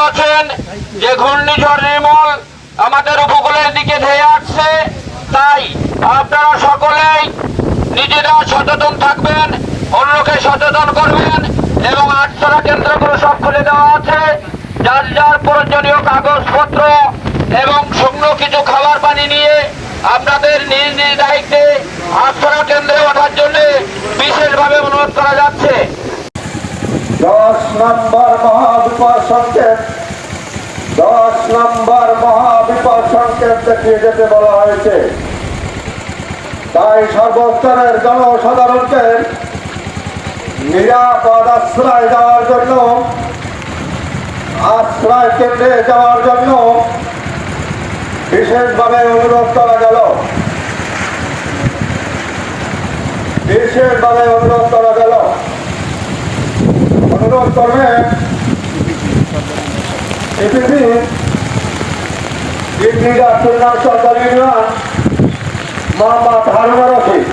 আছেন যে ঘূর্ণিঝড় নির্মল আমাদের উপকূলের দিকে ধেয়ে আসছে, তাই আপনারা সকলেই নিজেরা সচেতন থাকবেন, অন্যকে সচেতন করবেন এবং আটছড়া কেন্দ্রগুলো সব খুলে দেওয়া আছে। যার যার প্রয়োজনীয় কাগজপত্র এবং শুকনো কিছু খাবার পানি নিয়ে আপনাদের নিজ নিজ দায়িত্বে আটছড়া কেন্দ্রে ওঠার জন্য বিশেষভাবে অনুরোধ করা যাচ্ছে। 10 নম্বর মহাবিপদ সংকেত 10 নম্বর মহাবিপদ সংকেত দেখিয়ে যেতে বলা হয়েছে। তাই সর্বস্তরের জনসাধারণকে নিরাপদ আশ্রয় দেওয়ার জন্য, আশ্রয় কেন্দ্রে যাওয়ার জন্য বিশেষভাবে অনুরোধ করা গেল। অনুরোধ করবেন এপিপি সরকারি ইউনিয়ন মোহাম্মদ হারুন রশিদ।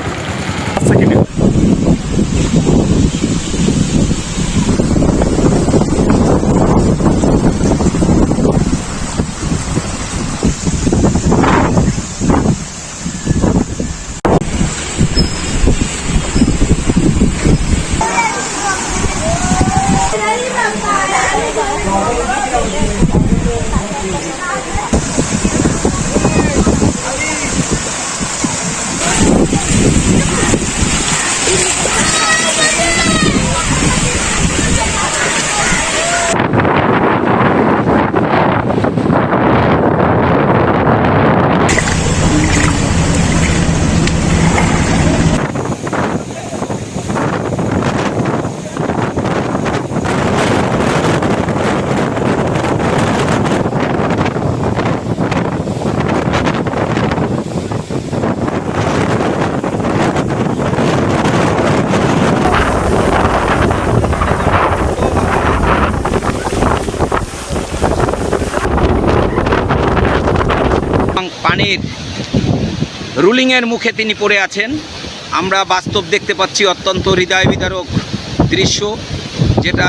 পানির রুলিংয়ের মুখে তিনি পড়ে আছেন। আমরা বাস্তব দেখতে পাচ্ছি অত্যন্ত হৃদয় বিদারক দৃশ্য, যেটা